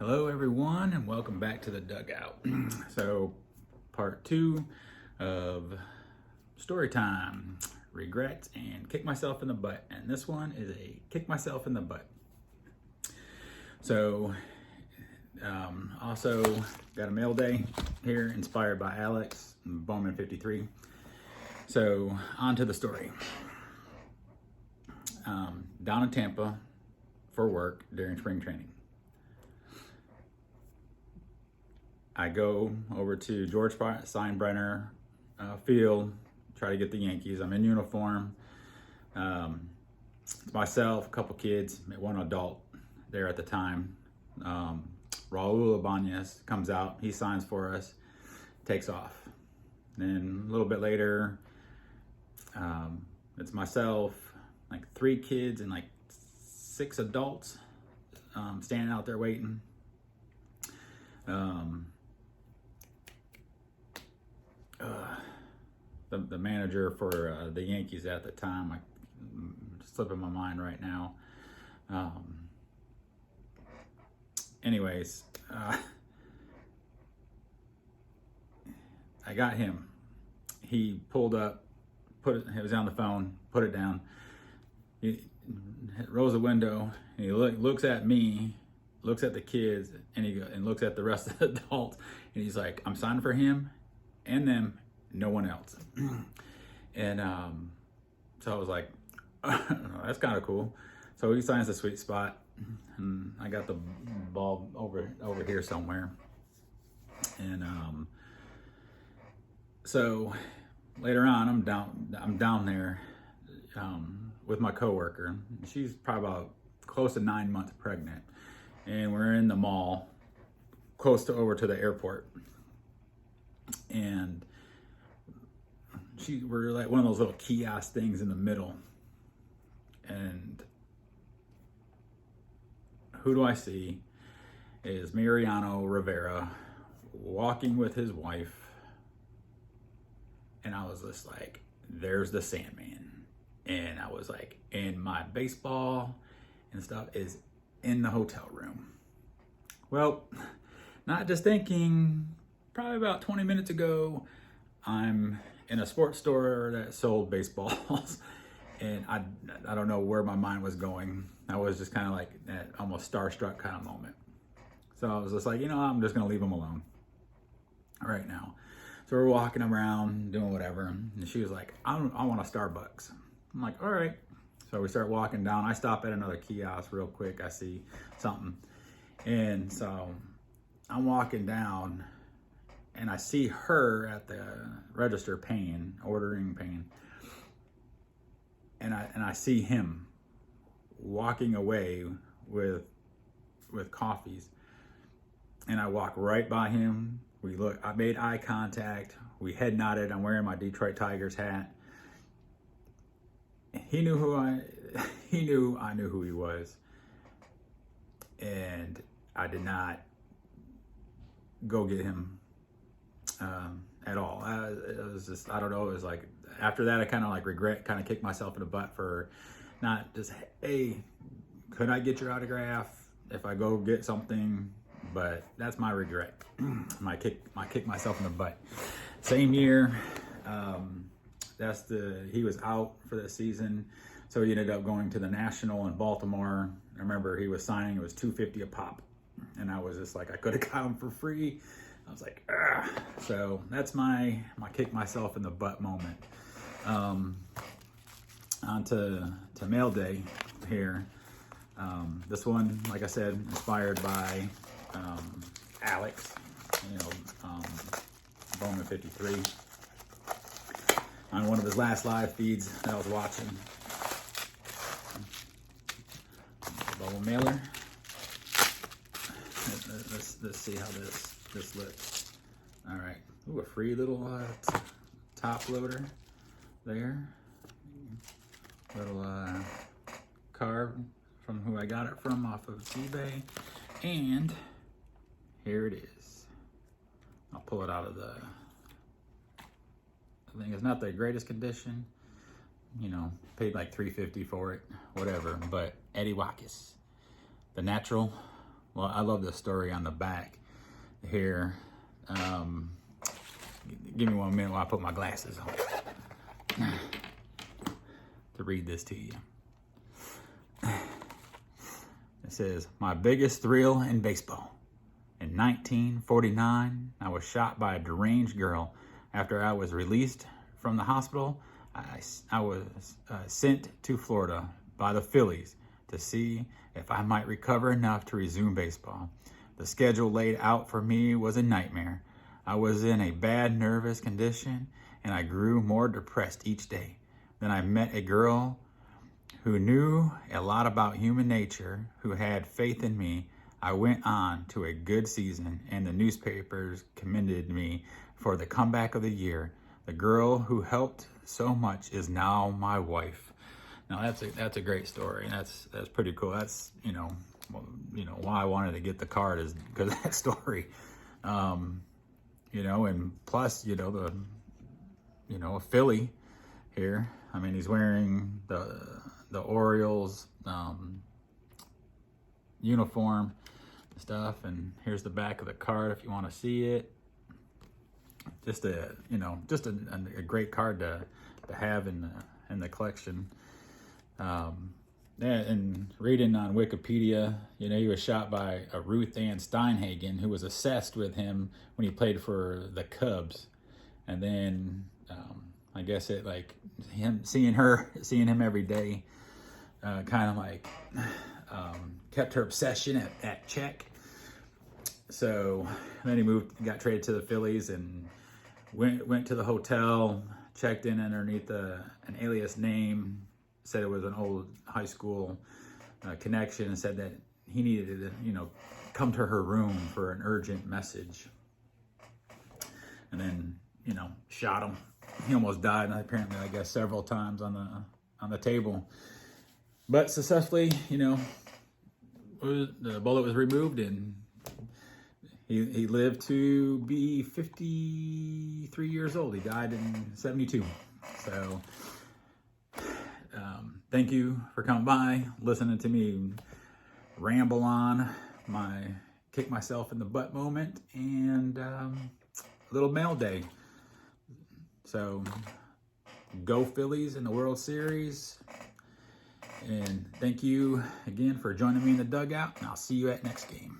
Hello everyone and welcome back to the dugout. So part 2 of story time, regrets and kick myself in the butt. And this one is a kick myself in the butt. So also got a mail day here inspired by Alex Bowman 53. So on to the story. Down in Tampa for work during spring training. I go over to George Steinbrenner Field, try to get the Yankees. I'm in uniform. It's myself, a couple kids, one adult there at the time. Raul Ibanez comes out, he signs for us, takes off. Then a little bit later, it's myself, like 3 kids and like 6 adults standing out there waiting. The manager for the Yankees at the time, it's slipping my mind right now. Anyways, I got him. He pulled up, he was on the phone, put it down. He rolls the window, and he looks at me, looks at the kids, and looks at the rest of the adults, and he's like, I'm signing for him and them, no one else. And so I was like, that's kind of cool. So he signs the sweet spot, and I got the ball over here somewhere. And so later on, I'm down there with my coworker. She's probably about close to 9 months pregnant, and we're in the mall, close to over to the airport. And we're like one of those little kiosk things in the middle. And who do I see? Is Mariano Rivera walking with his wife. And I was just like, there's the Sandman. And I was like, and my baseball and stuff is in the hotel room. Well, not just thinking, probably about 20 minutes ago, I'm in a sports store that sold baseballs, and I don't know where my mind was going. I was just kind of like that almost starstruck kind of moment. So I was just like, I'm just gonna leave him alone right now. So we're walking around doing whatever, and she was like, I want a Starbucks. I'm like, all right. So we start walking down. I stop at another kiosk real quick. I see something, and so I'm walking down, and I see her at the register ordering paying. And I see him walking away with coffees. And I walk right by him. I made eye contact. We head nodded. I'm wearing my Detroit Tigers hat. He knew I knew who he was. And I did not go get him at all. It was just, I don't know, it was like, after that I kind of kicked myself in the butt for not just, hey, could I get your autograph if I go get something? But that's my regret. I kick myself in the butt. Same year, he was out for the season, so he ended up going to the National in Baltimore. I remember he was signing, it was $250 a pop, and I was just like, I could have got him for free. I was like, ugh. So that's my kick myself in the butt moment. On to mail day here. This one, like I said, inspired by Alex, Bowman 53. On one of his last live feeds that I was watching. Bowman mailer. Let's see how this looks. All right. Ooh, a free little top loader there. Little card from who I got it from off of eBay. And here it is. I'll pull it out of the thing. It's not the greatest condition. Paid like $350 for it, whatever. But Eddie Watkins, the natural Well, I love the story on the back here. Give me 1 minute while I put my glasses on to read this to you. It says, my biggest thrill in baseball. In 1949, I was shot by a deranged girl. After I was released from the hospital, I was sent to Florida by the Phillies to see if I might recover enough to resume baseball. The schedule laid out for me was a nightmare. I was in a bad nervous condition, and I grew more depressed each day. Then I met a girl who knew a lot about human nature, who had faith in me. I went on to a good season, and the newspapers commended me for the comeback of the year. The girl who helped so much is now my wife. Now that's a great story. That's pretty cool. That's why I wanted to get the card is because of that story. And plus a Philly here. I mean, he's wearing the Orioles uniform and stuff, and here's the back of the card if you want to see it. Just a great card to have in the collection. And reading on Wikipedia, he was shot by a Ruth Ann Steinhagen, who was obsessed with him when he played for the Cubs. And then I guess it like him seeing him every day, kind of like kept her obsession at check. So then he got traded to the Phillies, and went to the hotel, checked in underneath an alias name, said it was an old high school connection, and said that he needed to, come to her room for an urgent message. And then, shot him. He almost died, and apparently, I guess, several times on the table. But successfully, the bullet was removed, and he lived to be 53 years old. He died in 72. So thank you for coming by, listening to me ramble on my kick myself in the butt moment, and a little mail day. So go Phillies in the World Series. And thank you again for joining me in the dugout, and I'll see you at next game.